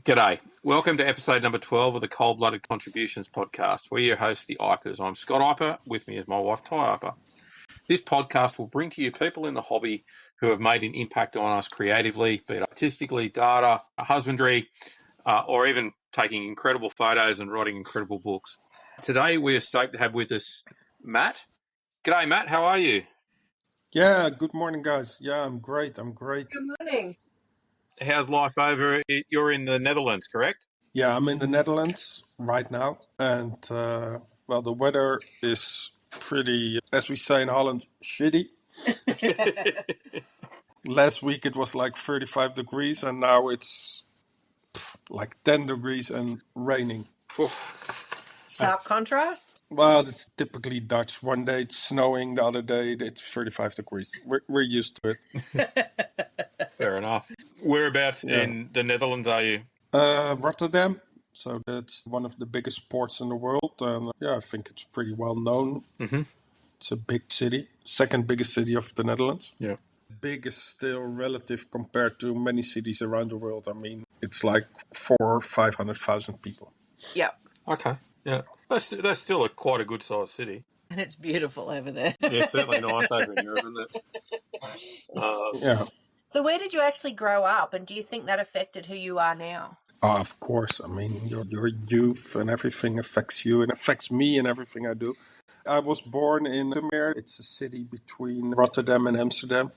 G'day. Welcome to episode number 12 of the Cold-Blooded Contributions podcast. We're your hosts, the Ipers. I'm Scott Iper. With me is my wife, Ty Iper. This podcast will bring to you people in the hobby who have made an impact on us creatively, be it artistically, data, husbandry, or even taking incredible photos and writing incredible books. Today, we are stoked to have with us Matt. G'day, Matt. How are you? Yeah, good morning, guys. Yeah, I'm great. Good morning. How's life over? You're in the Netherlands, correct? Yeah, I'm in the Netherlands right now. And, well, the weather is pretty, as we say in Holland, shitty. Last week it was like 35 degrees, and now it's like 10 degrees and raining. Sharp contrast? Well, it's typically Dutch. One day it's snowing, the other day it's 35 degrees. We're used to it. Fair enough. Whereabouts in the Netherlands are you? Rotterdam. So that's one of the biggest ports in the world. And I think it's pretty well known. Mm-hmm. It's a big city, second biggest city of the Netherlands. Yeah. Big is still relative compared to many cities around the world. I mean, it's like 400,000 or 500,000 people. Yep. Okay. Yeah. That's still quite a good sized city. And it's beautiful over there. Yeah, it's certainly nice over in Europe, isn't it? Yeah. So where did you actually grow up, and do you think that affected who you are now? Oh, of course. I mean, your youth and everything affects you and affects me and everything I do. I was born in Zoetermeer. It's a city between Rotterdam and Amsterdam.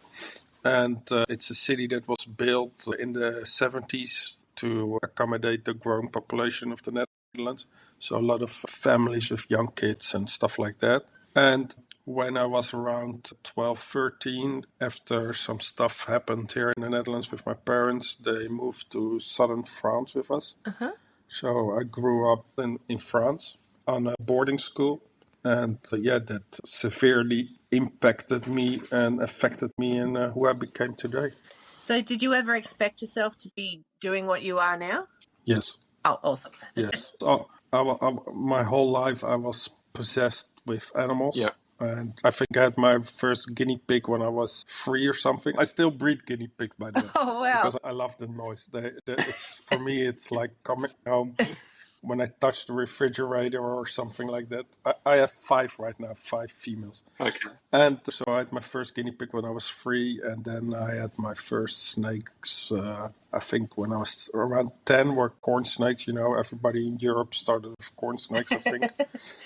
And it's a city that was built in the 70s to accommodate the growing population of the Netherlands. So a lot of families with young kids and stuff like that. And when I was around 12, 13, after some stuff happened here in the Netherlands with my parents, they moved to southern France with us. Uh-huh. So I grew up in France on a boarding school. And that severely impacted me and affected me in who I became today. So did you ever expect yourself to be doing what you are now? Yes. Oh, awesome. Yes. My whole life I was possessed with animals. Yeah. And I think I had my first guinea pig when I was 3 or something. I still breed guinea pig, by the way. Oh, wow. Because I love the noise. For me, it's like coming home when I touch the refrigerator or something like that. I have 5 right now, 5 females. Okay. And so I had my first guinea pig when I was 3, and then I had my first snakes, I think when I was around 10, were corn snakes. You know, everybody in Europe started with corn snakes, I think.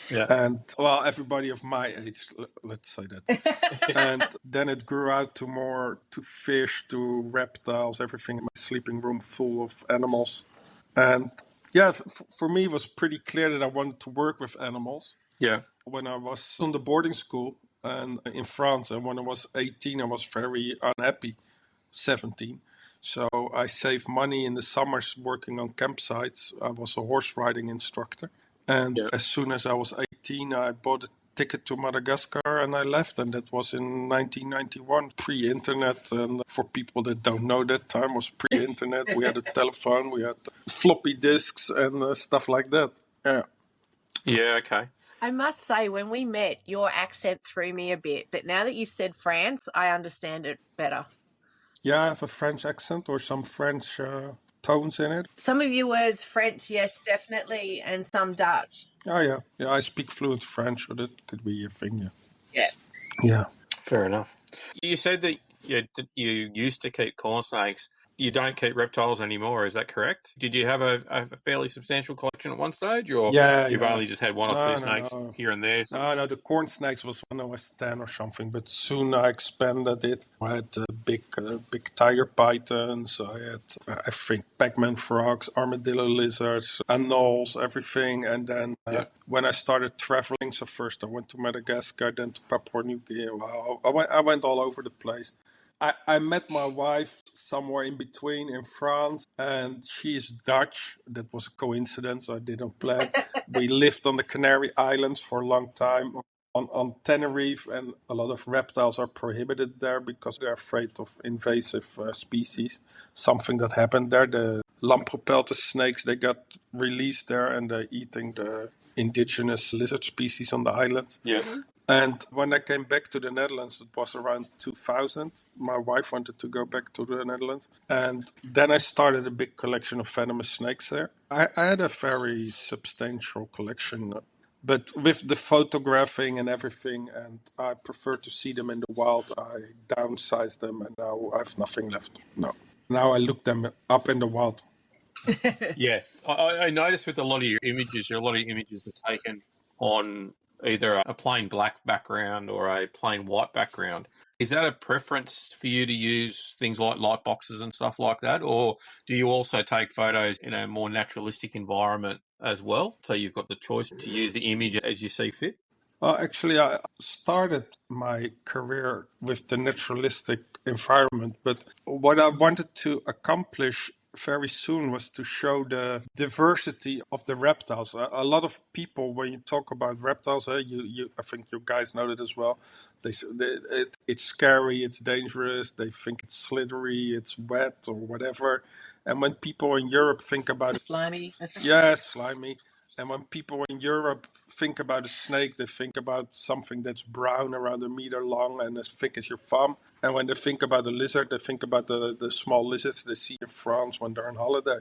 Yeah. And, well, everybody of my age, let's say that. And then it grew out to fish, to reptiles, everything in my sleeping room full of animals. And yeah, for me, it was pretty clear that I wanted to work with animals. Yeah. When I was on the boarding school and in France, and when I was 18, I was very unhappy, 17. So I saved money in the summers working on campsites. I was a horse riding instructor. And as soon as I was 18, I bought a ticket to Madagascar and I left. And that was in 1991, pre-internet. And for people that don't know, that time was pre-internet. We had a telephone, we had floppy disks and stuff like that. Yeah. Yeah, okay. I must say, when we met, your accent threw me a bit. But now that you've said France, I understand it better. Yeah, I have a French accent or some French tones in it. Some of your words, French, yes, definitely, and some Dutch. Oh, yeah. Yeah, I speak fluent French, so that could be a thing, Yeah. Yeah. Fair enough. You said that you used to keep corn snakes. You don't keep reptiles anymore, is that correct? Did you have a fairly substantial collection at one stage, or you've only just had one or two snakes here and there? No, the corn snakes was when I was 10 or something, but soon I expanded it. I had big tiger pythons, I had, I think, Pac-Man frogs, armadillo lizards, anoles, everything. And then when I started traveling, so first I went to Madagascar, then to Papua New Guinea. Wow, I went all over the place. I met my wife somewhere in between in France, and she is Dutch. That was a coincidence. I didn't plan. We lived on the Canary Islands for a long time on Tenerife, and a lot of reptiles are prohibited there because they're afraid of invasive species. Something that happened there, the Lampropeltis snakes, they got released there, and they're eating the indigenous lizard species on the island. Yeah. And when I came back to the Netherlands, it was around 2000. My wife wanted to go back to the Netherlands. And then I started a big collection of venomous snakes there. I had a very substantial collection, but with the photographing and everything, and I prefer to see them in the wild, I downsized them, and now I have nothing left. No. Now I look them up in the wild. Yeah, I noticed with a lot of your images, are taken on either a plain black background or a plain white background. Is that a preference for you to use things like light boxes and stuff like that? Or do you also take photos in a more naturalistic environment as well? So you've got the choice to use the image as you see fit? Well, actually, I started my career with the naturalistic environment, but what I wanted to accomplish very soon was to show the diversity of the reptiles. A lot of people, when you talk about reptiles, I think you guys know that as well. It's scary, it's dangerous. They think it's slithery, it's wet, or whatever. And when people in Europe think about it, Slimy. yeah, slimy. And when people in Europe think about a snake, they think about something that's brown, around a meter long, and as thick as your thumb. And when they think about a lizard, they think about the small lizards they see in France when they're on holiday.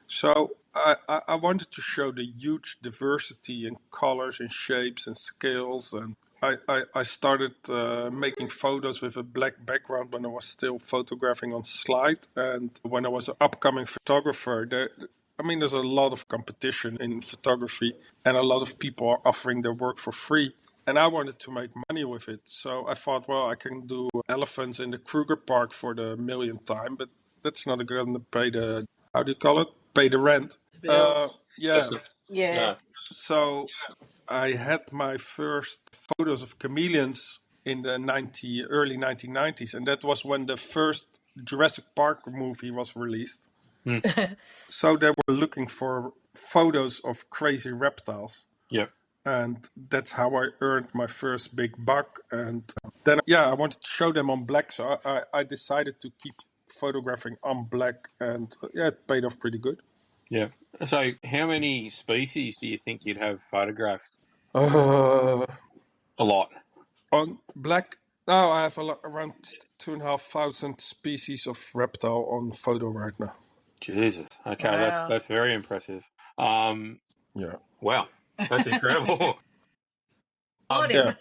So I wanted to show the huge diversity in colors and shapes and scales. And I started making photos with a black background when I was still photographing on slide. And when I was an upcoming photographer, there's a lot of competition in photography, and a lot of people are offering their work for free. And I wanted to make money with it. So I thought, well, I can do elephants in the Kruger Park for the millionth time, but that's not going to pay the, how do you call it? Pay the rent. Bills. Yeah. Yeah. No. So I had my first photos of chameleons in the early 1990s. And that was when the first Jurassic Park movie was released. So they were looking for photos of crazy reptiles. Yep. And that's how I earned my first big buck. And then, I wanted to show them on black. So I decided to keep photographing on black. And it paid off pretty good. Yeah. So how many species do you think you'd have photographed? Uh, A lot. on black, now I have around 2,500 species of reptile on photo right now. Jesus. Okay, Wow. that's very impressive. Yeah. Wow, that's incredible. Him.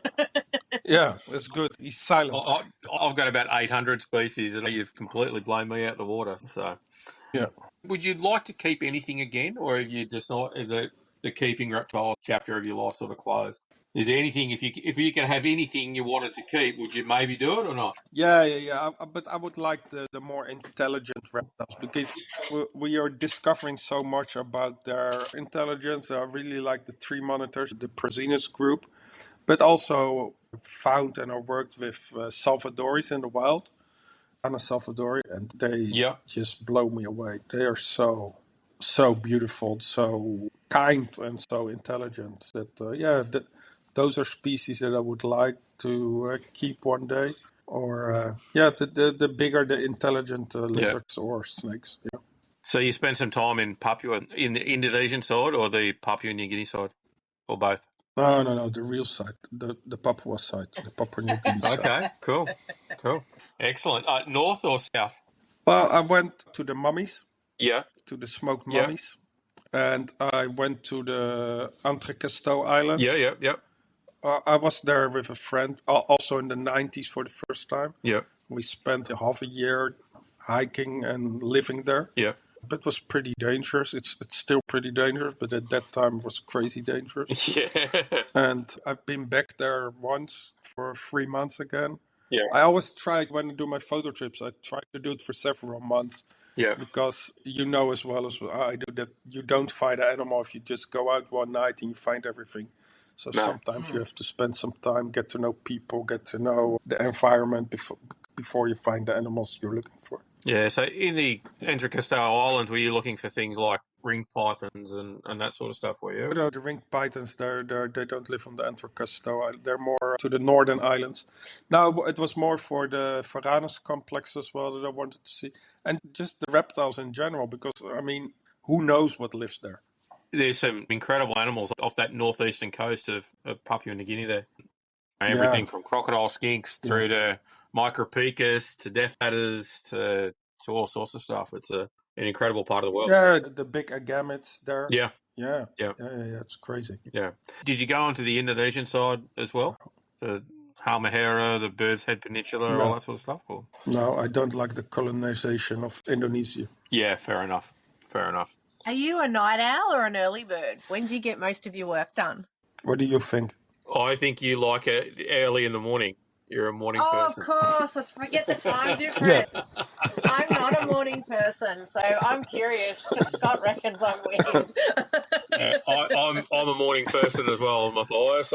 Yeah, that's good. He's silent. I've got about 800 species, and you've completely blown me out the water. So, Yeah. would you like to keep anything again, or have you decided that the keeping reptile chapter of your life sort of closed? Is there anything, if you could have anything you wanted to keep, would you maybe do it or not? Yeah. But I would like the more intelligent reptiles, because we are discovering so much about their intelligence. I really like the tree monitors, the Prosinus group, but also found and I worked with Salvadoris in the wild, Ana Salvadori, and they just blow me away. They are so beautiful, so kind, and so intelligent. Those are species that I would like to keep one day. Or the bigger the intelligent lizards or snakes. Yeah. So you spent some time in Papua, in the Indonesian side, or the Papua New Guinea side, or both? No, the real side, the Papua side, the Papua New Guinea side. Okay, cool, excellent. North or south? Well, I went to the mummies. Yeah. To the smoked mummies. And I went to the Entrecasteaux Islands. Yeah. I was there with a friend, also in the 90s for the first time. Yeah. We spent a half a year hiking and living there. Yeah. But it was pretty dangerous. It's still pretty dangerous, but at that time it was crazy dangerous. Yeah. And I've been back there once for 3 months again. Yeah. I always try, when I do my photo trips, I try to do it for several months. Yeah. Because you know as well as I do that you don't find an animal if you just go out one night and you find everything. So sometimes you have to spend some time, get to know people, get to know the environment before you find the animals you're looking for. Yeah, so in the Entrecasteaux Islands, were you looking for things like ring pythons and that sort of stuff, were you? No, the ring pythons, they don't live on the Entrecasteaux. They're more to the northern islands. Now, it was more for the Varanus complex as well that I wanted to see. And just the reptiles in general, because, who knows what lives there? There's some incredible animals off that northeastern coast of Papua New Guinea there. Everything from crocodile skinks through to micropicus to death adders to all sorts of stuff. It's an incredible part of the world. Yeah, the big agamit's there. Yeah. Yeah. Yeah. It's crazy. Yeah. Did you go onto the Indonesian side as well? The Halmahera, the Bird's Head Peninsula, all that sort of stuff? Or? No, I don't like the colonization of Indonesia. Yeah, fair enough. Fair enough. Are you a night owl or an early bird? When do you get most of your work done? What do you think? I think you like it early in the morning. You're a morning person. Of course. Let's forget the time difference. I'm not a morning person, so I'm curious because Scott reckons I'm weird. I'm a morning person as well, Matthijs.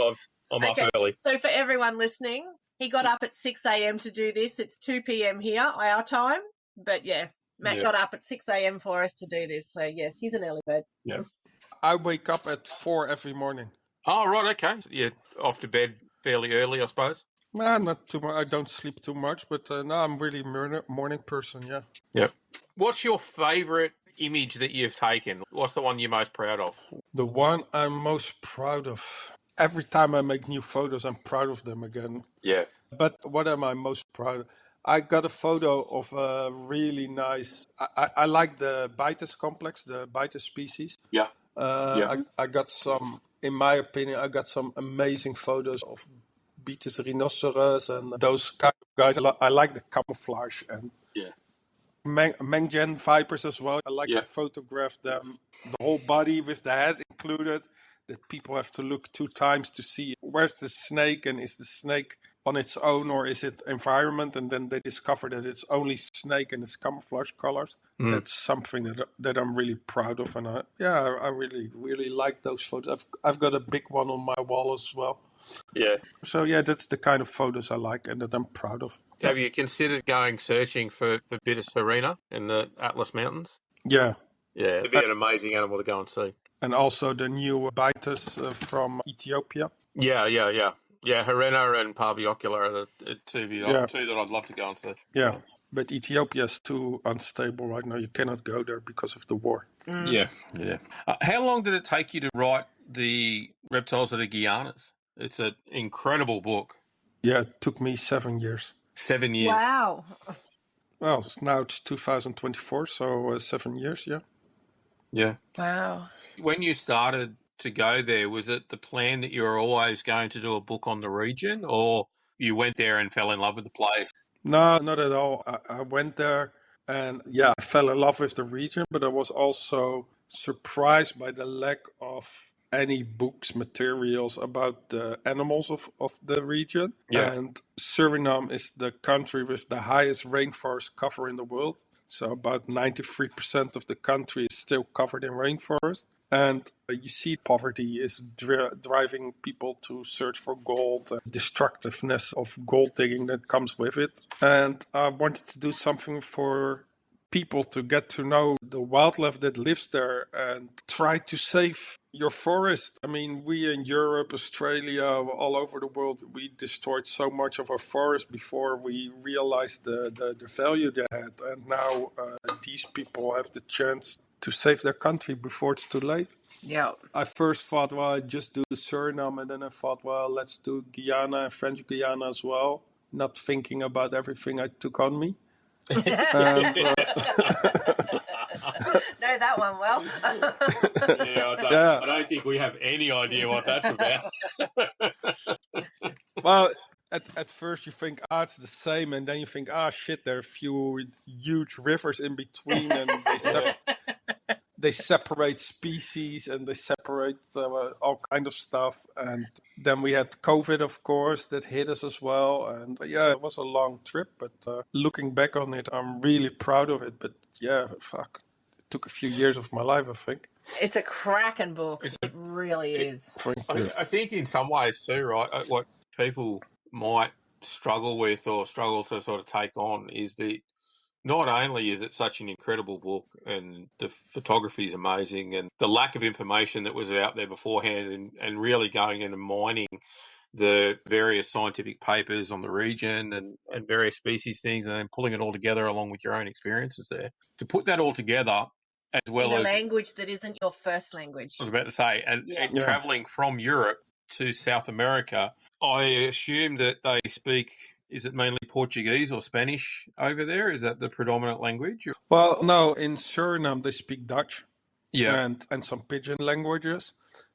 I'm up early. So for everyone listening, he got up at 6 a.m. to do this. It's 2 p.m. here, our time. But yeah, Matt got up at 6 a.m. for us to do this. So yes, he's an early bird. Yeah. I wake up at 4 every morning. Oh, right, okay. So you're off to bed fairly early, I suppose? Nah, not too much. I don't sleep too much, but no, I'm really morning person, yeah. Yep. What's your favourite image that you've taken? What's the one you're most proud of? The one I'm most proud of. Every time I make new photos, I'm proud of them again. Yeah. But what am I most proud of? I got a photo of a really nice... I like the Bitis complex, the Bitis species. Yeah. I got some, in my opinion, I got some amazing photos of Bitis rhinoceros and those kind of guys. I like the camouflage and Menggen vipers as well. I like to photograph them, the whole body with the head included, that people have to look 2 times to see where's the snake and is the snake on its own or is it environment, and then they discover that it's only snake and it's camouflage colors. That's something that I'm really proud of, and I really like those photos. I've got a big one on my wall as well. Yeah. So yeah, that's the kind of photos I like and that I'm proud of. Have you considered going searching for Bitis hirina in the Atlas Mountains? Yeah. Yeah, it'd be an amazing animal to go and see. And also the new Bitis from Ethiopia. Yeah, hirina and Parviocula are the two that I'd love to go and see. Yeah, but Ethiopia is too unstable right now. You cannot go there because of the war. Yeah. How long did it take you to write the Reptiles of the Guianas? It's an incredible book. Yeah, it took me 7 years. 7 years. Wow. Well, now it's 2024, so 7 years, yeah. Yeah. Wow. When you started to go there, was it the plan that you were always going to do a book on the region, or you went there and fell in love with the place? No, not at all. I went there and I fell in love with the region, but I was also surprised by the lack of any books, materials about the animals of the region. Yeah. And Suriname is the country with the highest rainforest cover in the world. So about 93% of the country is still covered in rainforest. And you see poverty is driving people to search for gold, and destructiveness of gold digging that comes with it. And I wanted to do something for people to get to know the wildlife that lives there and try to save your forest. I mean, we in Europe, Australia, all over the world, we destroyed so much of our forest before we realized the value they had. And now these people have the chance to save their country before it's too late. Yeah. I first thought, well, I'd just do the Suriname, and then I thought, well, let's do Guyana and French Guyana as well, not thinking about everything I took on me. Know that one well. I don't think we have any idea what that's about. Well, at first you think, it's the same, and then you think, shit, there are a few huge rivers in between, and they separate species, and they separate all kind of stuff. And then we had COVID, of course, that hit us as well. And it was a long trip, but looking back on it, I'm really proud of it. But it took a few years of my life, I think. It's a cracking book. It really is. I think in some ways too, right? What people might struggle with or struggle to sort of take on is that not only is it such an incredible book and the photography is amazing, and the lack of information that was out there beforehand, and really going in and mining the various scientific papers on the region and various species things, and then pulling it all together along with your own experiences there. To put that all together, as well in a as language that isn't your first language. I was about to say, and traveling from Europe to South America, I assume that they speak, is it mainly Portuguese or Spanish over there? Is that the predominant language? Well, no, in Suriname they speak Dutch Yeah. and some pidgin languages.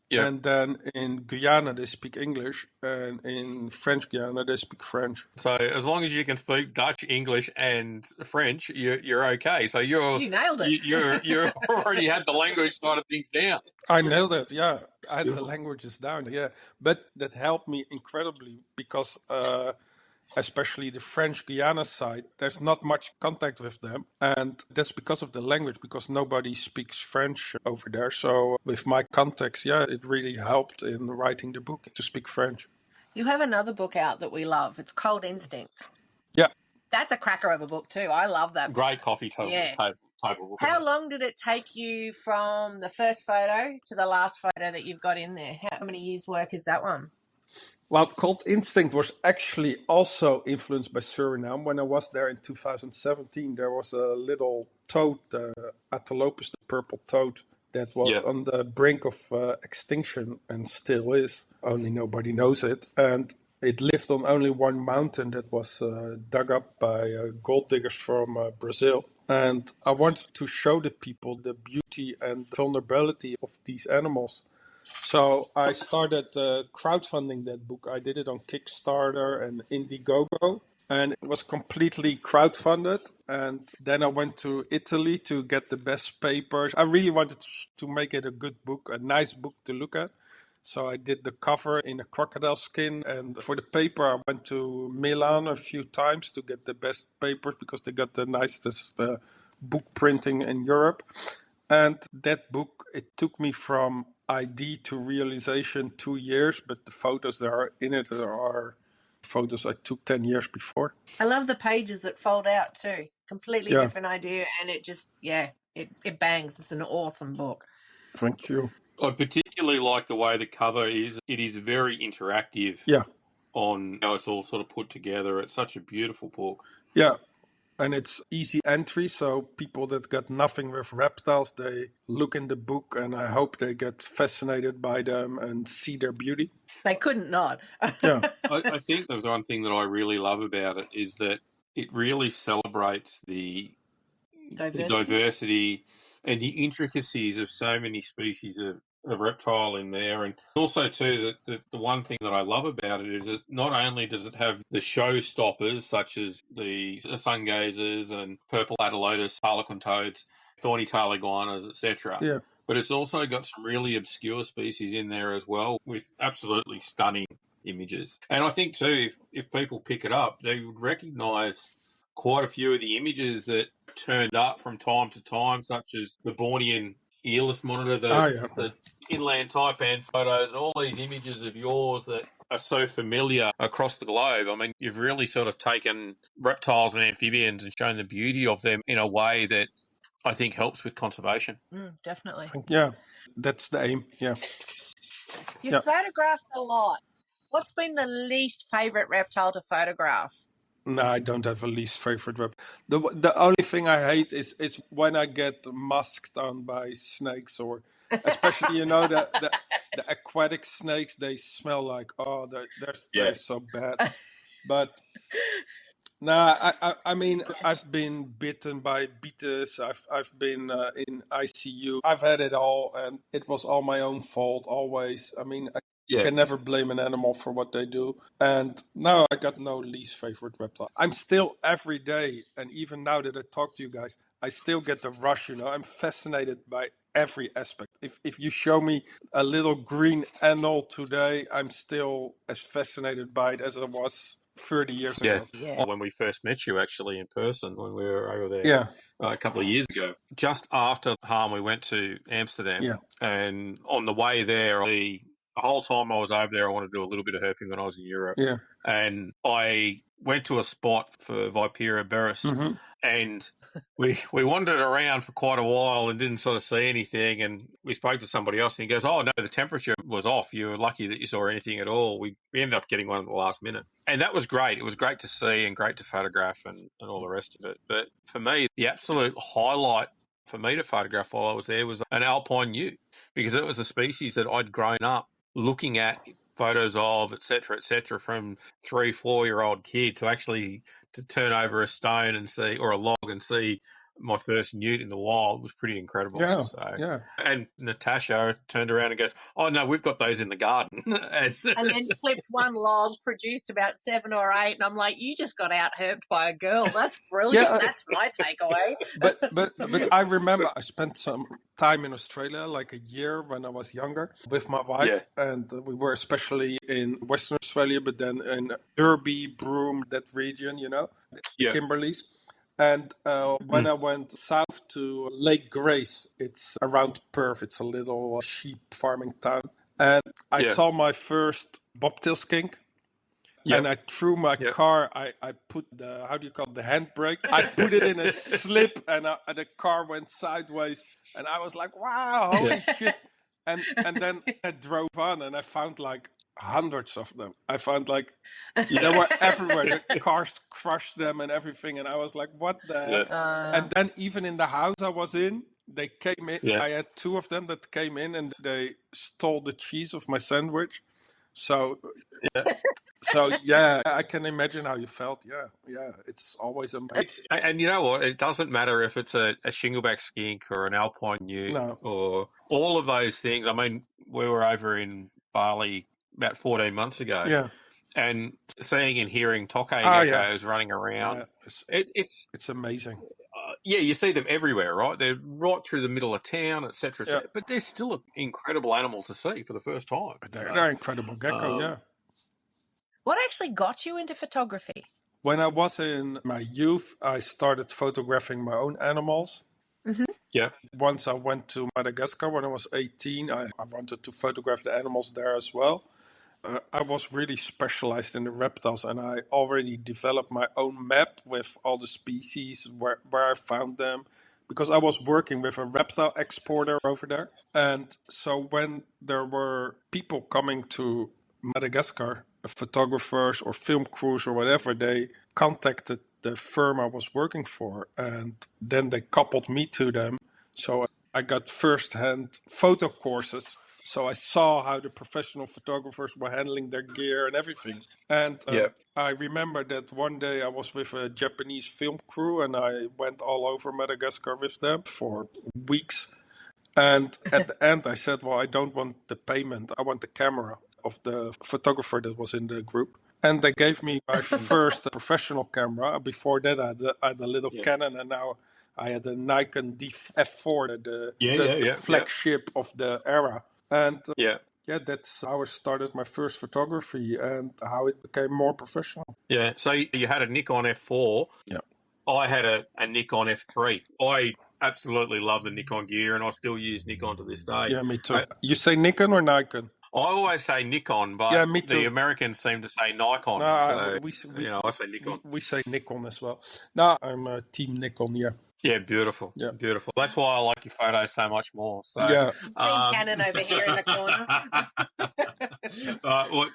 Yeah. And then in Guyana they speak English, and in French Guyana they speak French. So as long as you can speak Dutch, English, and French, you're okay. So You nailed it. You're already had the language side of things down. I nailed it, yeah. I had the languages down, yeah. But that helped me incredibly because especially the French Guiana side, there's not much contact with them. And that's because of the language, because nobody speaks French over there. So with my contacts, yeah, it really helped in writing the book to speak French. You have another book out that we love. It's Cold Instinct. Yeah. That's a cracker of a book too. I love that. Great coffee table book. How long did it take you from the first photo to the last photo that you've got in there? How many years' work is that one? Well, Cold Instinct was actually also influenced by Suriname. When I was there in 2017, there was a little toad, Atelopus, the purple toad, that was on the brink of extinction and still is. Only nobody knows it. And it lived on only one mountain that was dug up by gold diggers from Brazil. And I wanted to show the people the beauty and vulnerability of these animals. So I started crowdfunding that book. I did it on Kickstarter and Indiegogo, and it was completely crowdfunded. And then I went to Italy to get the best papers. I really wanted to make it a good book, a nice book to look at. So I did the cover in a crocodile skin. And for the paper, I went to Milan a few times to get the best papers because they got the nicest book printing in Europe. And that book, it took me from idea to realization 2 years, but the photos that are in it are photos I took 10 years before. I love the pages that fold out too. Completely different idea, and it just, it bangs. It's an awesome book. Thank you. I particularly like the way the cover is. It is very interactive on how it's all sort of put together. It's such a beautiful book. Yeah. And it's easy entry, so people that got nothing with reptiles, they look in the book and I hope they get fascinated by them and see their beauty. They couldn't not. Yeah. I think the one thing that I really love about it is that it really celebrates the diversity and the intricacies of so many species of reptile in there. And also too, that the one thing that I love about it is that not only does it have the showstoppers such as the sun gazers and purple Atelopus, harlequin toads, thorny tail iguanas, etc., but it's also got some really obscure species in there as well with absolutely stunning images. And I think too, if people pick it up, they would recognise quite a few of the images that turned up from time to time, such as the Bornean earless monitor, the inland taipan photos, and all these images of yours that are so familiar across the globe. I mean, you've really sort of taken reptiles and amphibians and shown the beauty of them in a way that I think helps with conservation. Definitely. Yeah, that's the aim. Yeah. You've photographed a lot. What's been the least favourite reptile to photograph? No, I don't have a least favorite reptile. The only thing I hate is when I get musked on by snakes, or especially the aquatic snakes. They smell like they're so bad. But no, I mean I've been bitten by beetles. I've been in ICU. I've had it all, and it was all my own fault always. I mean. You can never blame an animal for what they do. And no, I got no least favorite reptile. I'm still every day, and even now that I talk to you guys, I still get the rush, I'm fascinated by every aspect. If you show me a little green anole today, I'm still as fascinated by it as I was 30 years ago. Yeah. When we first met you actually in person, when we were over there a couple of years ago, just after harm, we went to Amsterdam. Yeah. And on the way there, the whole time I was over there, I wanted to do a little bit of herping when I was in Europe. Yeah. And I went to a spot for Vipera berus, and we wandered around for quite a while and didn't sort of see anything. And we spoke to somebody else, and he goes, "Oh, no, the temperature was off. You were lucky that you saw anything at all." We ended up getting one at the last minute. And that was great. It was great to see and great to photograph and all the rest of it. But for me, the absolute highlight for me to photograph while I was there was an alpine newt, because it was a species that I'd grown up looking at photos of, etc., from 3-4-year-old kid to actually to turn over a stone and see, or a log and see my first newt in the wild was pretty incredible. Yeah, So, yeah. and Natasha turned around and goes, "Oh no, we've got those in the garden," And then flipped one log, produced about 7 or 8, and I'm like, "You just got out herped by a girl. That's brilliant. Yeah, That's my takeaway." but I remember I spent some time in Australia, like a year when I was younger, with my wife, and we were especially in Western Australia, but then in Derby, Broome, that region, the Kimberleys. And when I went south to Lake Grace, it's around Perth. It's a little sheep farming town, and I saw my first bobtail skink. And I threw my car. I put the, how do you call it, the handbrake. I put it in a slip, and the car went sideways. And I was like, "Wow, holy shit!" And then I drove on, and I found like hundreds of them. I found like they were everywhere. The cars crushed them and everything. And I was like, "What the heck?" And then even in the house I was in, they came in. I had 2 of them that came in, and they stole the cheese of my sandwich. So yeah, I can imagine how you felt. Yeah, it's always amazing. And you know what? It doesn't matter if it's a shingleback skink or an alpine newt or all of those things. I mean, we were over in Bali about 14 months ago, and seeing and hearing tokay geckos running around, it's amazing. You see them everywhere, right? They're right through the middle of town, etc. But they're still an incredible animal to see for the first time. They're incredible gecko, What actually got you into photography? When I was in my youth, I started photographing my own animals. Mm-hmm. Yeah. Once I went to Madagascar when I was 18, I wanted to photograph the animals there as well. I was really specialized in the reptiles, and I already developed my own map with all the species, where I found them, because I was working with a reptile exporter over there. And so when there were people coming to Madagascar, photographers or film crews or whatever, they contacted the firm I was working for, and then they coupled me to them. So I got first-hand photo courses. So I saw how the professional photographers were handling their gear and everything. And I remember that one day I was with a Japanese film crew, and I went all over Madagascar with them for weeks. And at the end I said, well, I don't want the payment. I want the camera of the photographer that was in the group. And they gave me my first professional camera. Before that I had a little Canon, and now I had a Nikon F4, the flagship of the era. And that's how I started my first photography and how it became more professional. Yeah, so you had a Nikon F4. Yeah. I had a Nikon F3. I absolutely love the Nikon gear, and I still use Nikon to this day. Yeah, me too. You say Nikon or Nikon? I always say Nikon, but me too. The Americans seem to say Nikon. No, I say Nikon. We say Nikon as well. No, I'm a team Nikon, Yeah, beautiful. Yeah. Beautiful. That's why I like your photos so much more. So, Team Canon over here in the corner.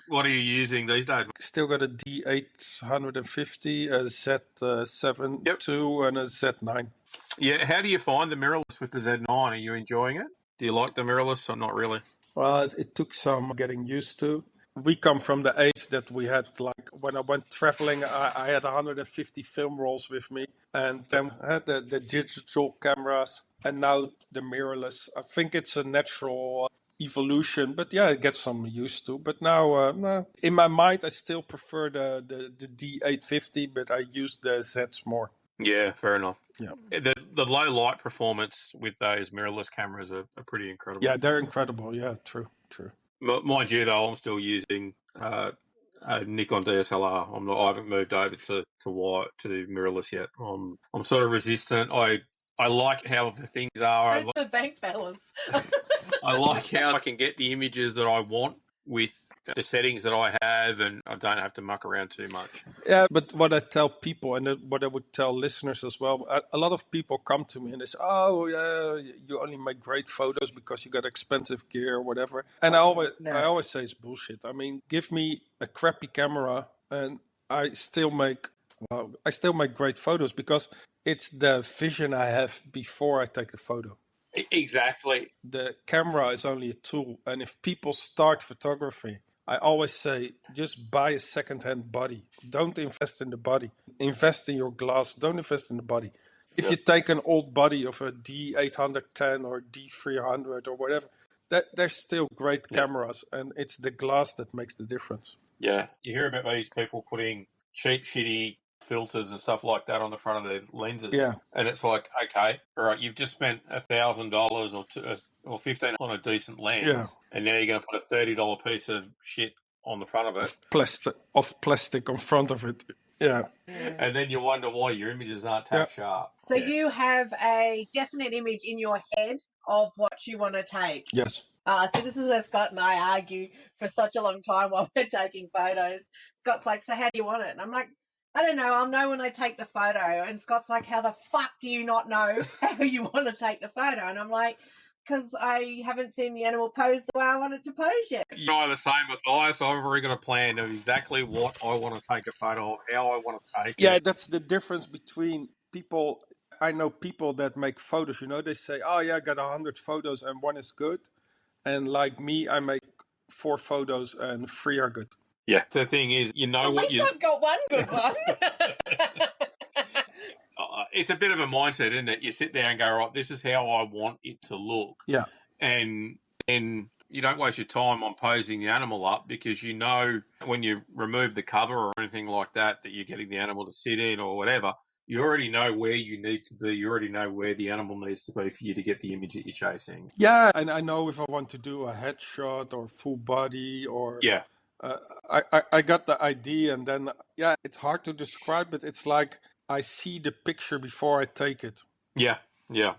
What are you using these days? Still got a D850, a Z7 II, and a Z9. Yeah, how do you find the mirrorless with the Z9? Are you enjoying it? Do you like the mirrorless or not really? Well, it took some getting used to. We come from the age that we had, like, when I went traveling, I had 150 film rolls with me, and then I had the digital cameras, and now the mirrorless. I think it's a natural evolution, but it gets some used to. But now, in my mind, I still prefer the D850, but I use the Zs more. Yeah, fair enough. Yeah, the low light performance with those mirrorless cameras are pretty incredible. Yeah, they're incredible. Yeah, true. Mind you, though, I'm still using a Nikon DSLR. I haven't moved over to mirrorless yet. I'm sort of resistant. I like how the things are. That's the bank balance. I like how I can get the images that I want with the settings that I have, and I don't have to muck around too much. Yeah, but what I tell people, and what I would tell listeners as well, a lot of people come to me and they say, "Oh, yeah, you only make great photos because you got expensive gear or whatever." And I always say it's bullshit. I mean, give me a crappy camera, and I still make great photos because it's the vision I have before I take the photo. Exactly. The camera is only a tool, and if people start photography I always say, just buy a second-hand body. Don't invest in the body. Invest in your glass. Don't invest in the body. If you take an old body of a D810 or D300 or whatever, they're still great cameras, and it's the glass that makes the difference. Yeah, you hear about these people putting cheap, shitty filters and stuff like that on the front of their lenses. Yeah. And it's like, okay, all right, you've just spent $1,000 or $1,500 on a decent lens, and now you're going to put a $30 piece of shit on the front of it. Of plastic on front of it. Yeah. And then you wonder why your images aren't tack sharp. So you have a definite image in your head of what you want to take. Yes. So this is where Scott and I argue for such a long time while we're taking photos. Scott's like, so how do you want it? And I'm like, I don't know. I'll know when I take the photo. And Scott's like, how the fuck do you not know how you want to take the photo? And I'm like, because I haven't seen the animal pose the way I want it to pose yet. You are the same, Matthijs. I've already got a plan of exactly what I want to take a photo of, how I want to take it. Yeah, that's the difference between people. I know people that make photos, they say, oh yeah, I got 100 photos and one is good. And like me, I make 4 photos and 3 are good. Yeah. The thing is, At least I've got one good one. It's a bit of a mindset, isn't it? You sit there and go, right, this is how I want it to look. Yeah. And you don't waste your time on posing the animal up, because you know when you remove the cover or anything like that you're getting the animal to sit in or whatever, you already know where you need to be. You already know where the animal needs to be for you to get the image that you're chasing. Yeah, and I know if I want to do a headshot or full body or... Yeah. I got the idea, and then, it's hard to describe, but it's like I see the picture before I take it. Yeah. Yeah,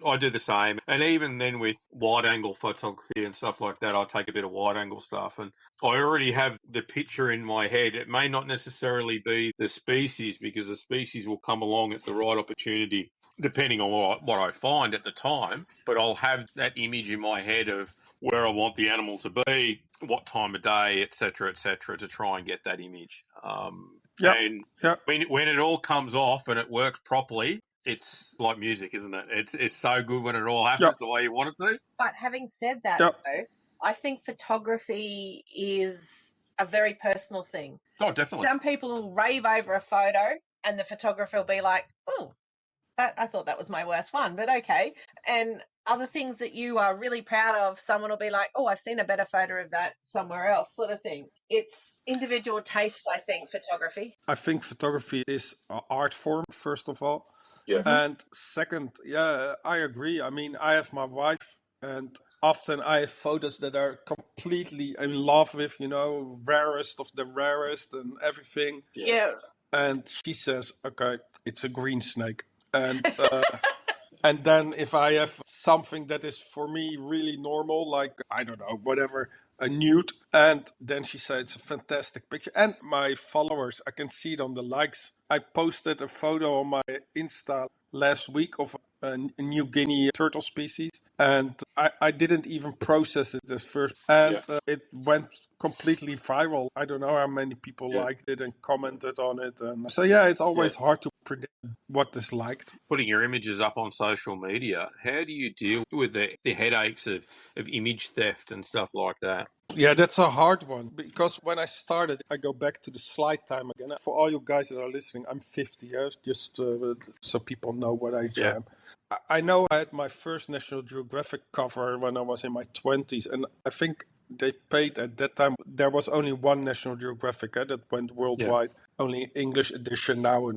I do the same. And even then with wide-angle photography and stuff like that, I take a bit of wide-angle stuff. And I already have the picture in my head. It may not necessarily be the species, because the species will come along at the right opportunity, depending on what I find at the time. But I'll have that image in my head of where I want the animal to be, what time of day, et cetera, to try and get that image. And when it all comes off and it works properly, it's like music, isn't it? It's so good when it all happens the way you want it to. But having said that, though, I think photography is a very personal thing. Oh, definitely. Some people will rave over a photo and the photographer will be like, oh, I thought that was my worst one, but okay. And other things that you are really proud of, someone will be like, oh, I've seen a better photo of that somewhere else, sort of thing. It's individual tastes, I think, photography. I think photography is an art form, first of all. Yeah. And second, I agree. I mean, I have my wife, and often I have photos that are completely in love with, rarest of the rarest and everything. Yeah. And she says, okay, it's a green snake. And and then if I have something that is for me really normal, like, I don't know, whatever, a nude, and then she said it's a fantastic picture. And my followers, I can see it on the likes. I posted a photo on my Insta last week of a New Guinea turtle species, and I didn't even process it at first, and it went completely viral. I don't know how many people liked it and commented on it, and so it's always hard to predict what is liked. Putting your images up on social media, how do you deal with the headaches of image theft and stuff like that? Yeah, that's a hard one, because when I started, I go back to the slide time again. For all you guys that are listening, I'm 50 years, just so people know what age I am. I know I had my first National Geographic cover when I was in my 20s, and I think they paid at that time. There was only one National Geographic that went worldwide, only English edition now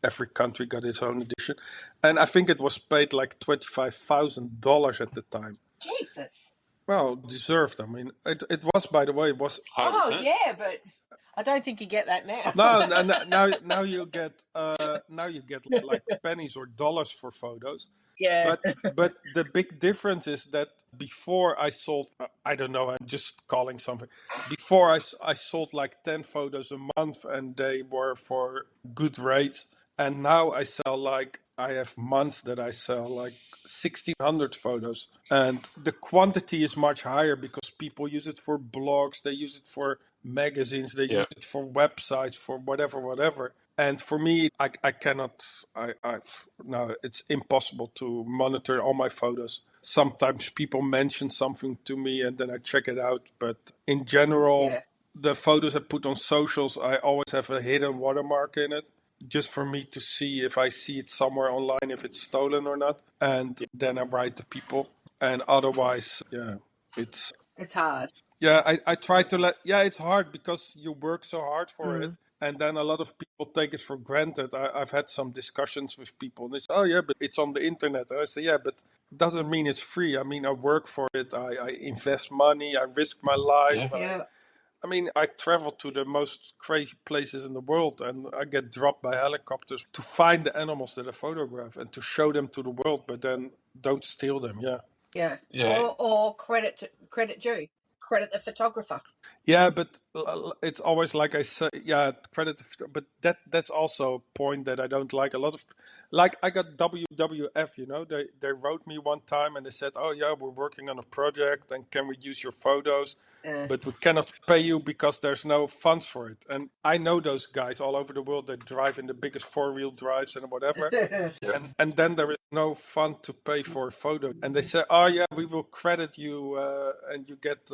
every country got its own edition. And I think it was paid like $25,000 at the time. Jesus. Well, deserved. I mean, it was, by the way, it was... 100%. Oh, yeah, but I don't think you get that now. No, now you get like pennies or dollars for photos. Yeah. But the big difference is that before I sold, I don't know, I'm just calling something. Before I sold like 10 photos a month, and they were for good rates. And now I have months that I sell like 1,600 photos. And the quantity is much higher because people use it for blogs, they use it for magazines, they use it for websites, for whatever. And for me, I cannot, no, it's impossible to monitor all my photos. Sometimes people mention something to me and then I check it out. But in general, the photos I put on socials, I always have a hidden watermark in it, just for me to see if I see it somewhere online, if it's stolen or not. And then I write to people. And otherwise, it's hard. yeah, I try to it's hard because you work so hard for it. And then a lot of people take it for granted. I've had some discussions with people. And they say, oh, yeah, but it's on the internet. And I say, yeah, but it doesn't mean it's free. I mean, I work for it. I invest money. I risk my life. Yeah. I mean, I travel to the most crazy places in the world. And I get dropped by helicopters to find the animals that I photograph and to show them to the world. But then don't steal them, Yeah. Or credit due. Credit the photographer. Yeah, but it's always like I say, credit. But that's also a point that I don't like. A lot of, like I got WWF, they wrote me one time and they said, oh yeah, we're working on a project and can we use your photos? But we cannot pay you because there's no funds for it. And I know those guys all over the world that drive in the biggest 4-wheel drives and whatever. and then there is no fund to pay for a photo. And they say, oh yeah, we will credit you and you get,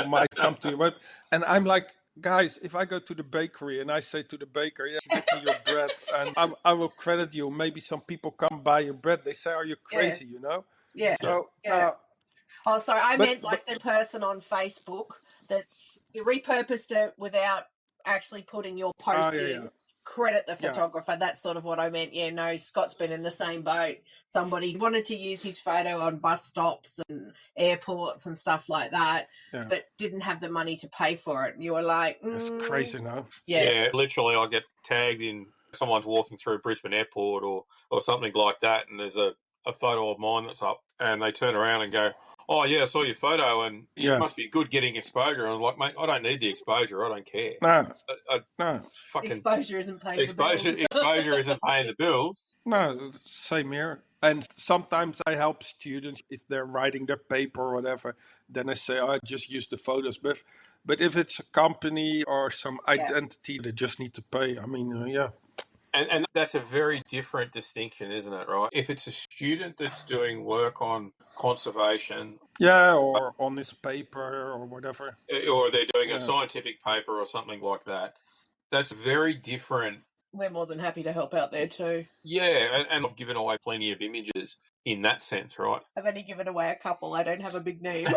might come to your web. And I'm like, guys, if I go to the bakery and I say to the baker, yeah, give me your bread and I will credit you. Maybe some people come buy your bread. They say, are you crazy, Yeah. So, oh, sorry. I meant like the person on Facebook that's you repurposed it without actually putting your post in. Yeah. Credit the photographer. That's sort of what I meant. Yeah, no, Scott's been in the same boat. Somebody wanted to use his photo on bus stops and airports and stuff like that, but didn't have the money to pay for it. And you were like, That's crazy now. Yeah, literally I get tagged in someone's walking through Brisbane Airport or something like that, and there's a photo of mine that's up, and they turn around and go, oh, yeah, I saw your photo, and it must be good getting exposure. And I'm like, mate, I don't need the exposure. I don't care. No. Fucking exposure isn't paying the bills. Exposure isn't paying the bills. No, same here. And sometimes I help students if they're writing their paper or whatever. Then I say, I just use the photos. But if it's a company or some identity, they just need to pay. I mean, And that's a very different distinction, isn't it, right? If it's a student that's doing work on conservation... Yeah, or on this paper or whatever. Or they're doing a scientific paper or something like that, that's very different. We're more than happy to help out there too. Yeah, and I've given away plenty of images in that sense, right? I've only given away a couple. I don't have a big name.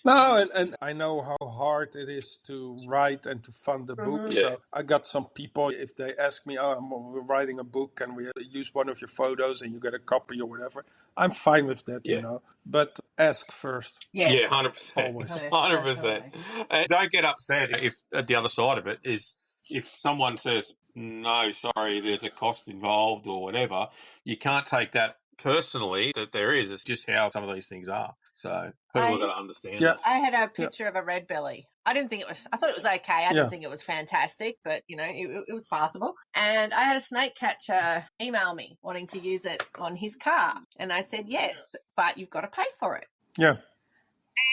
No, and I know how hard it is to write and to fund a book. So I got some people, if they ask me, we're writing a book, can we use one of your photos and you get a copy or whatever? I'm fine with that, But ask first. Yeah, 100%. Always. 100%. And don't get upset if at the other side of it is if someone says, no, sorry, there's a cost involved or whatever, you can't take that personally that there is. It's just how some of these things are. So people have got to understand it. I had a picture of a red belly. I thought it was okay. I didn't think it was fantastic, but, it was passable. And I had a snake catcher email me wanting to use it on his car. And I said, yes, but you've got to pay for it. Yeah.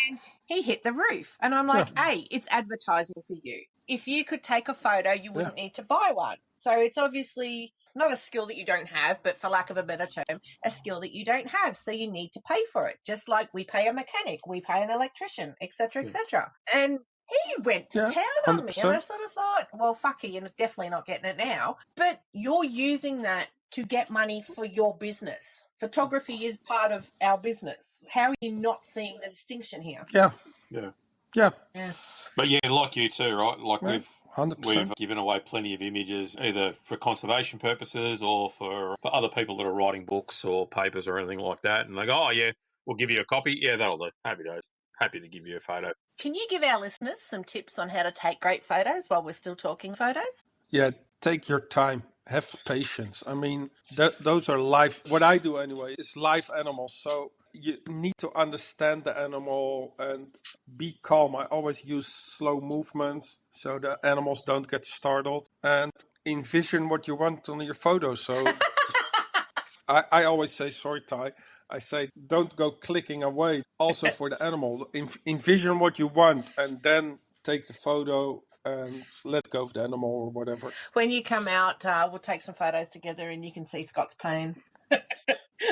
And he hit the roof. And I'm like, hey, it's advertising for you. If you could take a photo, you wouldn't need to buy one. So it's obviously not a skill that you don't have, but for lack of a better term, a skill that you don't have. So you need to pay for it, just like we pay a mechanic, we pay an electrician, etc., etc. And he went to town on me, and I sort of thought, well, fuck it, you're definitely not getting it now. But you're using that to get money for your business. Photography is part of our business. How are you not seeing the distinction here? Yeah. But like you too, right? Like we've 100%. given away plenty of images, either for conservation purposes or for other people that are writing books or papers or anything like that. And they go, oh, yeah, we'll give you a copy. Yeah, that'll do. Happy days. Happy to give you a photo. Can you give our listeners some tips on how to take great photos while we're still talking photos? Yeah, take your time. Have patience. I mean, those are live. What I do anyway is live animals. So you need to understand the animal and be calm. I always use slow movements so the animals don't get startled. And envision what you want on your photo. So I always say, sorry, Ty. I say, don't go clicking away. Also for the animal, envision what you want and then take the photo and let go of the animal or whatever. When you come out, we'll take some photos together and you can see Scott's pain.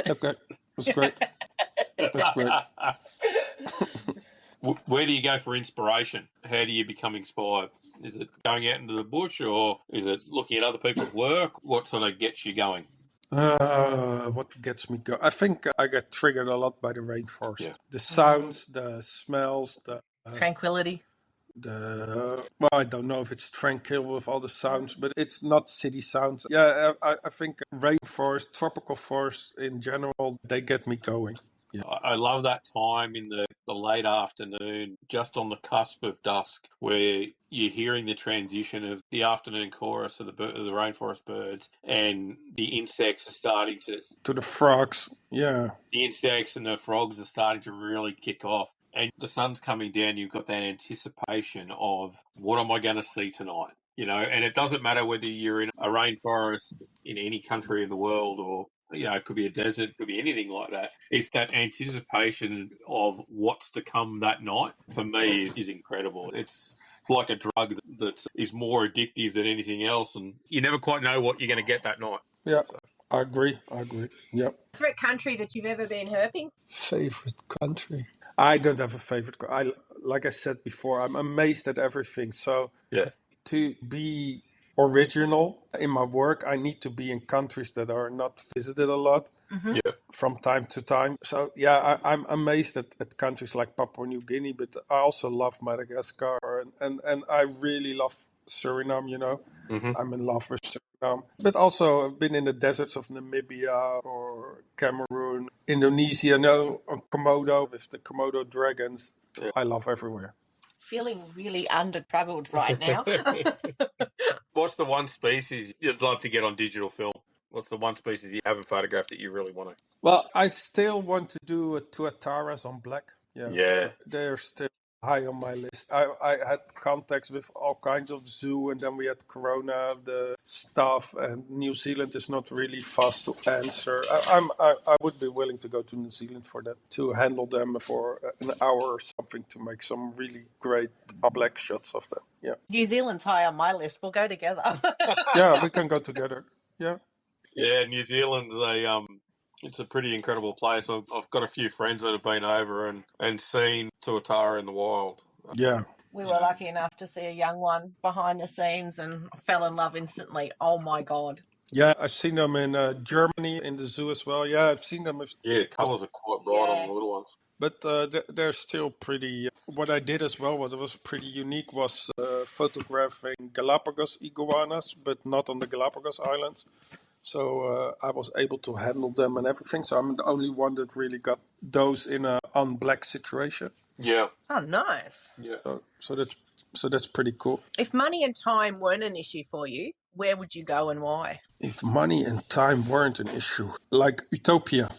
Okay, that's great. That's great. Where do you go for inspiration? How do you become inspired? Is it going out into the bush, or is it looking at other people's work? What sort of gets you going? What gets me going? I think I get triggered a lot by the rainforest. Yeah. The sounds, the smells, Tranquility. well, I don't know if it's tranquil with all the sounds, but it's not city sounds. Yeah, I think rainforest, tropical forest in general, they get me going. Yeah. I love that time in the late afternoon, just on the cusp of dusk, where you're hearing the transition of the afternoon chorus of the rainforest birds, and the insects are starting To the frogs, yeah. the insects and the frogs are starting to really kick off. And the sun's coming down, you've got that anticipation of, what am I going to see tonight? You know, and it doesn't matter whether you're in a rainforest in any country in the world, or, you know, it could be a desert, it could be anything like that. It's that anticipation of what's to come that night, for me, is incredible. It's like a drug that is more addictive than anything else, and you never quite know what you're going to get that night. Yeah, so. I agree. Yep. Favorite country that you've ever been herping? Favorite country? I don't have a favorite. Like I said before, I'm amazed at everything. So Yeah. To be original in my work, I need to be in countries that are not visited a lot from time to time. So yeah, I'm amazed at countries like Papua New Guinea, but I also love Madagascar, and I really love Suriname, you know. Mm-hmm. I'm in love with Suriname. But also I've been in the deserts of Namibia or Cameroon, Indonesia, on Komodo with the Komodo dragons. Yeah. I love everywhere. Feeling really under-travelled right now. What's the one species you'd love to get on digital film? What's the one species you haven't photographed that you really want to? Well, I still want to do tuataras on black. Yeah. They're still high on my list. I had contacts with all kinds of zoo, and then we had Corona, the stuff, and New Zealand is not really fast to answer. I would be willing to go to New Zealand for that, to handle them for an hour or something, to make some really great black shots of them. Yeah. New Zealand's high on my list. We'll go together. Yeah, we can go together. Yeah. Yeah, New Zealand's it's a pretty incredible place. I've got a few friends that have been over and seen tuatara in the wild. Yeah. We were lucky enough to see a young one behind the scenes and fell in love instantly. Oh my God. Yeah, I've seen them in Germany in the zoo as well. Yeah, I've seen them. Yeah, colours are quite bright on the little ones. But they're still pretty. What I did as well, what was pretty unique, was photographing Galapagos iguanas, but not on the Galapagos Islands. So I was able to handle them and everything. So I'm the only one that really got those in a on-black situation. Yeah. Oh, nice. Yeah. So that's pretty cool. If money and time weren't an issue for you, where would you go and why? If money and time weren't an issue, like Utopia.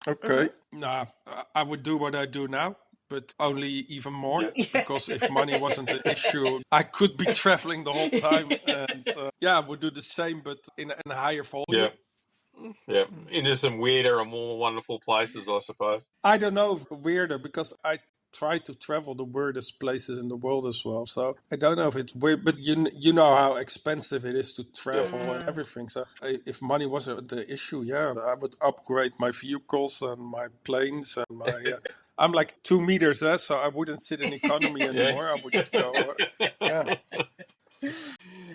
Okay. Nah, I would do what I do now, but only even more. Yeah. Because if money wasn't an issue, I could be traveling the whole time. And I would do the same, but in a higher volume. Yeah. Yeah. Into some weirder and more wonderful places, I suppose. I don't know if weirder, because I try to travel the weirdest places in the world as well. So I don't know if it's weird, but you know how expensive it is to travel and everything. So if money wasn't the issue, I would upgrade my vehicles and my planes and my. I'm like 2 meters, so I wouldn't sit in economy anymore. I would go.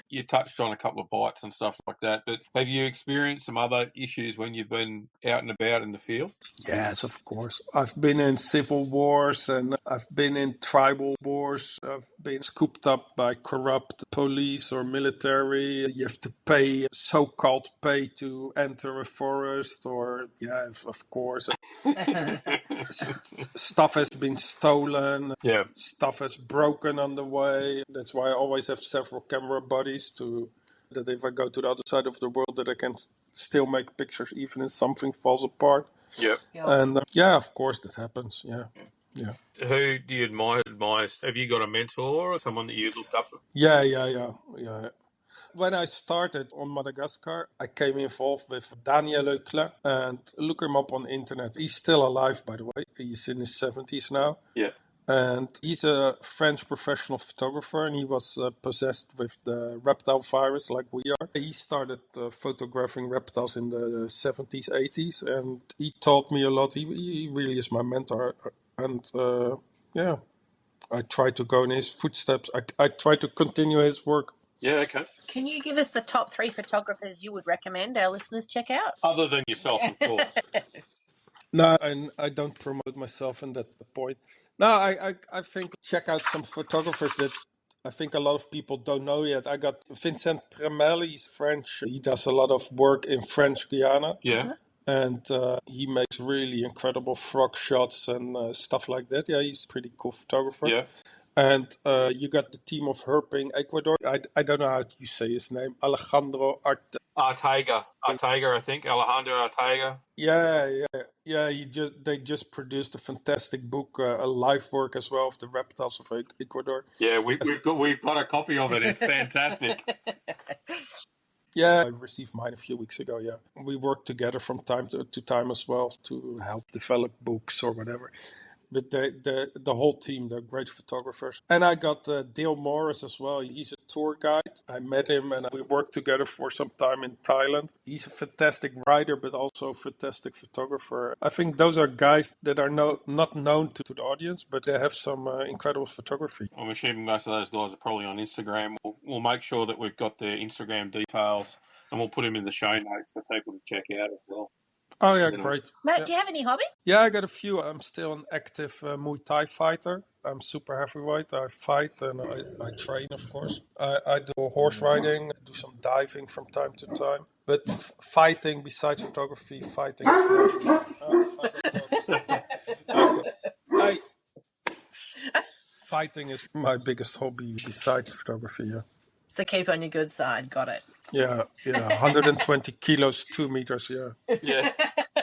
You touched on a couple of bites and stuff like that, but have you experienced some other issues when you've been out and about in the field? Yes, of course. I've been in civil wars and I've been in tribal wars. I've been scooped up by corrupt police or military. You have to pay so-called pay to enter a forest, or of course. Stuff has been stolen. Yeah. Stuff has broken on the way. That's why I always have several camera buddies that if I go to the other side of the world, that I can still make pictures even if something falls apart. Yeah. And of course that happens. Yeah. Who do you admire most? Have you got a mentor or someone that you looked up to? Yeah. When I started on Madagascar, I came involved with Daniel Leclerc, and look him up on the internet. He's still alive, by the way. He's in his 70s now. Yeah. And he's a French professional photographer, and he was possessed with the reptile virus like we are. He started photographing reptiles in the 70s, 80s, and he taught me a lot. He really is my mentor. And yeah, I try to go in his footsteps. I try to continue his work. Yeah, okay. Can you give us the top 3 photographers you would recommend our listeners check out? Other than yourself, of course. No, I don't promote myself in that point. No, I think check out some photographers that I think a lot of people don't know yet. I got Vincent Tremel, he's French. He does a lot of work in French Guiana. Yeah. And he makes really incredible frog shots and stuff like that. Yeah, he's a pretty cool photographer. Yeah. And you got the team of Herping Ecuador. I don't know how you say his name. Alejandro Arteaga, I think. Alejandro Arteaga. Yeah. They just produced a fantastic book, a live work as well of the reptiles of Ecuador. Yeah, we've got a copy of it. It's fantastic. Yeah, I received mine a few weeks ago. Yeah, we work together from time to time as well to help develop books or whatever. But the whole team, they're great photographers. And I got Dale Morris as well. He's a tour guide. I met him and we worked together for some time in Thailand. He's a fantastic writer, but also a fantastic photographer. I think those are guys that are not known to the audience, but they have some incredible photography. I'm assuming most of those guys are probably on Instagram. We'll make sure that we've got their Instagram details and we'll put them in the show notes for people to check out as well. Oh, yeah, great. Matt, do you have any hobbies? Yeah, I got a few. I'm still an active Muay Thai fighter. I'm super heavyweight. I fight and I train, of course. I do horse riding, do some diving from time to time. But fighting, besides photography, fighting fighting is my biggest hobby besides photography, yeah. So keep on your good side. Got it. Yeah, 120 kilos, 2 meters, yeah. Yeah,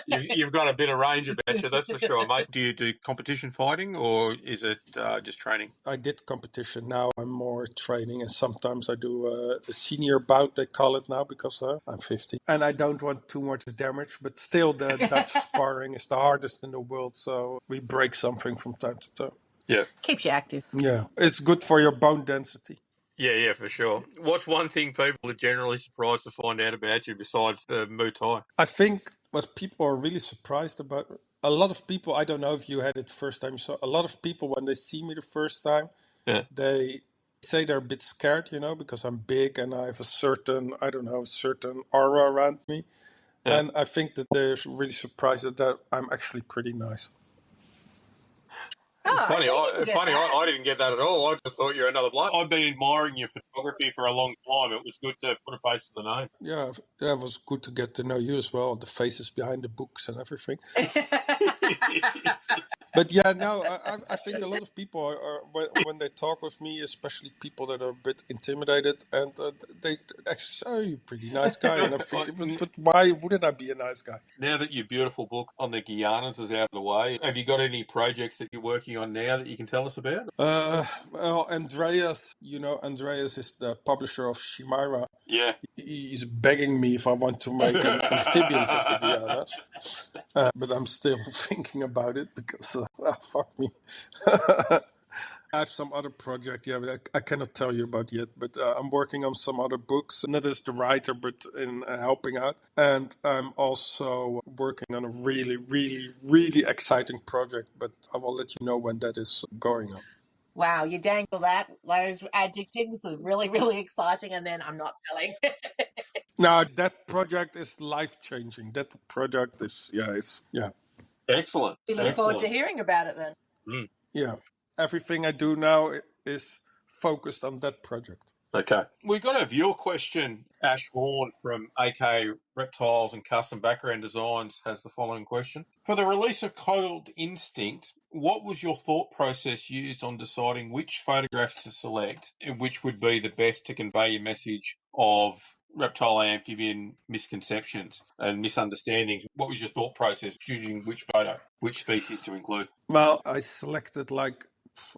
you've got a bit of range about you, that's for sure, mate. Do you do competition fighting or is it just training? I did competition. Now I'm more training, and sometimes I do a senior bout, they call it now, because I'm 50. And I don't want too much damage, but still the Dutch sparring is the hardest in the world, so we break something from time to time. Yeah. Keeps you active. Yeah, it's good for your bone density. Yeah, for sure. What's one thing people are generally surprised to find out about you besides the Muay Thai? I think what people are really surprised about, a lot of people, I don't know if you had it the first time you saw, a lot of people, when they see me the first time, they say they're a bit scared, because I'm big and I have a certain aura around me. Yeah. And I think that they're really surprised that I'm actually pretty nice. It's funny. I didn't get that at all. I just thought you were another bloke. I've been admiring your photography for a long time. It was good to put a face to the name. Yeah, it was good to get to know you as well, the faces behind the books and everything. But yeah, no, I think a lot of people are when they talk with me, especially people that are a bit intimidated, and they actually say, "Oh, you're a pretty nice guy." And I think, but why wouldn't I be a nice guy? Now that your beautiful book on the Guianas is out of the way, have you got any projects that you're working on now that you can tell us about? Well, Andreas, Andreas is the publisher of Chimera. Yeah. He's begging me if I want to make an amphibians of the Guianas. But I'm still thinking about it because, fuck me. I have some other project, but I cannot tell you about yet. But I'm working on some other books, not as the writer, but in helping out. And I'm also working on a really, really, really exciting project. But I will let you know when that is going on. Wow, you dangle those adjectives are really, really exciting, and then I'm not telling. No, that project is life-changing. That project is, yeah. Excellent. We look forward to hearing about it then. Mm. Yeah. Everything I do now is focused on that project. Okay. We've got a viewer question. Ash Horn from AK Reptiles and Custom Background Designs has the following question. For the release of Cold Instinct, what was your thought process used on deciding which photograph to select and which would be the best to convey your message of reptile and amphibian misconceptions and misunderstandings? What was your thought process choosing which photo, which species to include? Well, I selected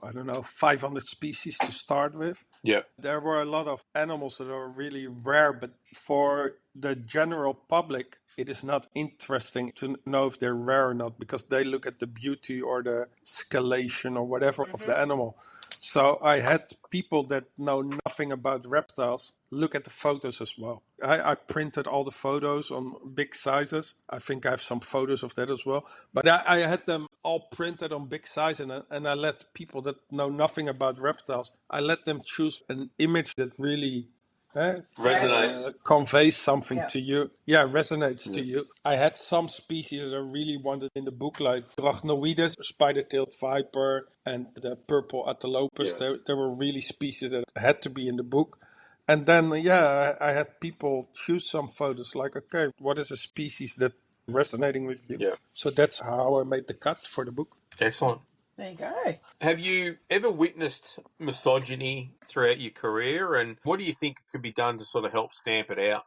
I don't know, 500 species to start with. Yeah. There were a lot of animals that are really rare, but for the general public, it is not interesting to know if they're rare or not, because they look at the beauty or the scalation or whatever of the animal. So I had people that know nothing about reptiles look at the photos as well. I printed all the photos on big sizes. I think I have some photos of that as well. But I had them all printed on big size, and I let people that know nothing about reptiles, I let them choose an image that really Resonates. conveys something Yeah. to you. Yeah, resonates to you. I had some species that I really wanted in the book, like Drachnoides, spider-tailed viper, and the purple Atelopus. Yeah. There were really species that had to be in the book. And then, I had people choose some photos, like, okay, what is a species that resonating with you? Yeah. So that's how I made the cut for the book. Excellent. There you go. Have you ever witnessed misogyny throughout your career, and what do you think could be done to sort of help stamp it out?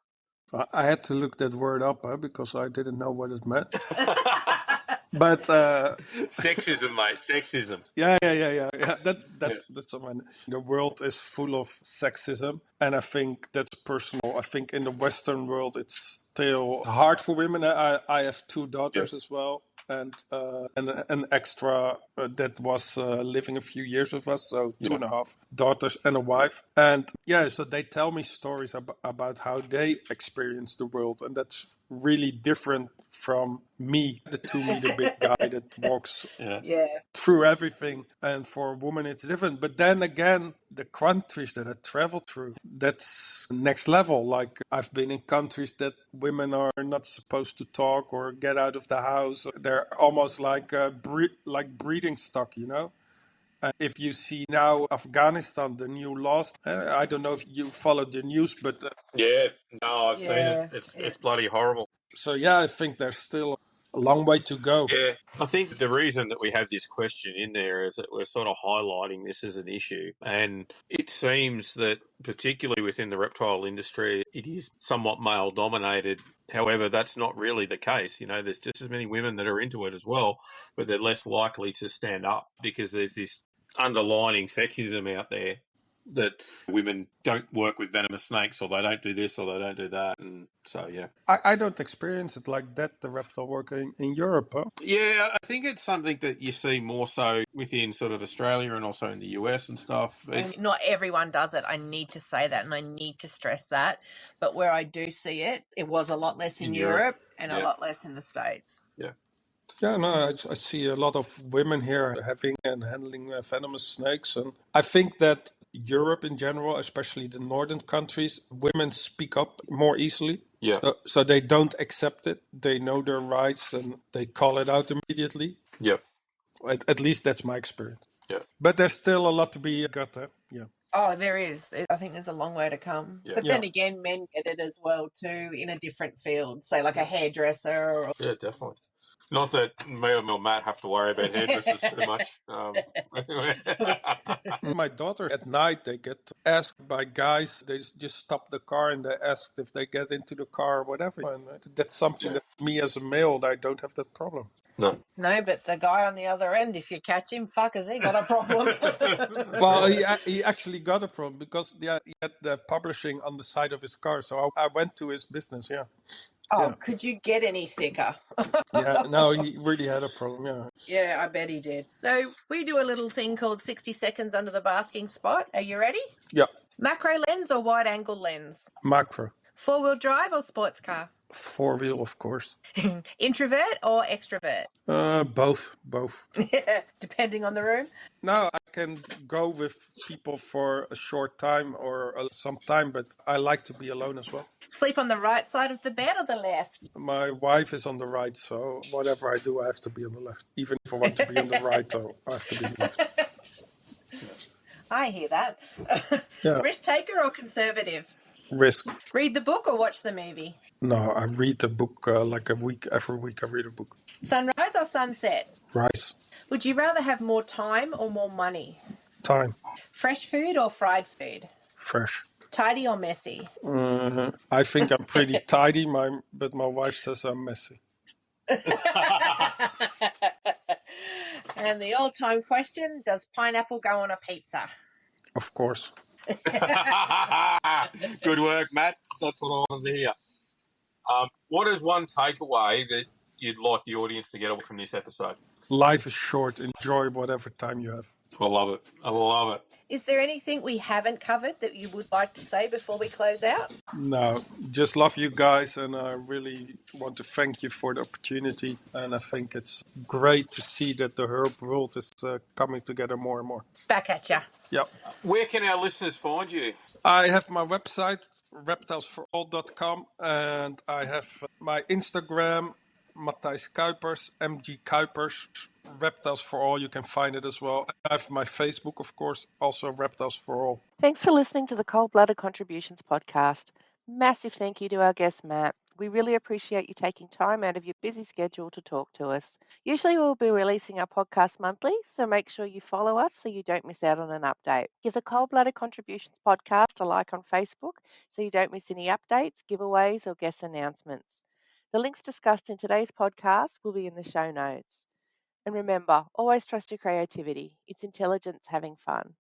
I had to look that word up because I didn't know what it meant. But Sexism, mate. Sexism. yeah. That's something. The world is full of sexism, and I think that's personal. I think in the Western world, it's still hard for women. I have 2 daughters as well, and an extra that was living a few years with us, so 2.5 daughters and a wife. And so they tell me stories about how they experience the world, and that's really different from me, the 2-meter big guy that walks through everything. And for a woman, it's different. But then again, the countries that I traveled through, that's next level. Like, I've been in countries that women are not supposed to talk or get out of the house. They're almost like breeding stock, you know? If you see now Afghanistan, the new laws, I don't know if you followed the news, but I've seen it. It's bloody horrible. so I think there's still a long way to go. Yeah, I think the reason that we have this question in there is that we're sort of highlighting this as an issue. And it seems that, particularly within the reptile industry, it is somewhat male dominated. However, that's not really the case. You know, there's just as many women that are into it as well, but they're less likely to stand up because there's this underlining sexism out there that women don't work with venomous snakes, or they don't do this, or they don't do that. And so, I don't experience it like that, the reptile work in Europe. Huh? Yeah, I think it's something that you see more so within sort of Australia and also in the US and stuff. And not everyone does it. I need to say that, and I need to stress that. But where I do see it, it was a lot less in Europe and a lot less in the States. Yeah, no, I see a lot of women here having and handling venomous snakes. And I think that Europe in general, especially the northern countries, women speak up more easily. Yeah. So they don't accept it. They know their rights and they call it out immediately. Yep. At least that's my experience. Yeah. But there's still a lot to be got there. Yeah. Oh, there is. I think there's a long way to come. Yeah. But then again, men get it as well too in a different field, say like a hairdresser. Yeah, definitely. Not that me or Matt have to worry about hairdressers too much. My daughter, at night, they get asked by guys, they just stop the car and they ask if they get into the car or whatever. And that's something that me as a male, I don't have that problem. No, but the guy on the other end, if you catch him, fuck, has he got a problem? Well, he actually got a problem because he had the publishing on the side of his car. So I went to his business, Could you get any thicker? No, he really had a problem, Yeah, I bet he did. So we do a little thing called 60 seconds under the basking spot. Are you ready? Yeah. Macro lens or wide angle lens? Macro. 4-wheel drive or sports car? 4-wheel, of course. Introvert or extrovert? Both. Depending on the room. No, I can go with people for a short time or some time, but I like to be alone as well. Sleep on the right side of the bed or the left? My wife is on the right, so whatever I do, I have to be on the left. Even if I want to be on the right, though, I have to be on the left. I hear that. Risk taker or conservative? Risk. Read the book or watch the movie? No, I read a book like a week. Every week I read a book. Sunrise or sunset? Rise. Would you rather have more time or more money? Time. Fresh food or fried food? Fresh. Tidy or messy? I think I'm pretty tidy, but my wife says I'm messy. And the old-time question, does pineapple go on a pizza? Of course. Good work, Matt. That's what I wanted to hear. What is one takeaway that you'd like the audience to get away from this episode? Life is short. Enjoy whatever time you have. I love it. I love it. Is there anything we haven't covered that you would like to say before we close out? No, just love you guys, and I really want to thank you for the opportunity. And I think it's great to see that the herb world is coming together more and more. Back at ya. Yep. Where can our listeners find you? I have my website, reptilesforall.com, and I have my Instagram, Matthijs Kuijpers, MG Kuijpers, Reptiles for All. You can find it as well. I have my Facebook, of course, also Reptiles for All. Thanks for listening to the Cold-Blooded Contributions podcast. Massive thank you to our guest, Matt. We really appreciate you taking time out of your busy schedule to talk to us. Usually we'll be releasing our podcast monthly, so make sure you follow us so you don't miss out on an update. Give the Cold-Blooded Contributions podcast a like on Facebook so you don't miss any updates, giveaways, or guest announcements. The links discussed in today's podcast will be in the show notes. And remember, always trust your creativity. It's intelligence having fun.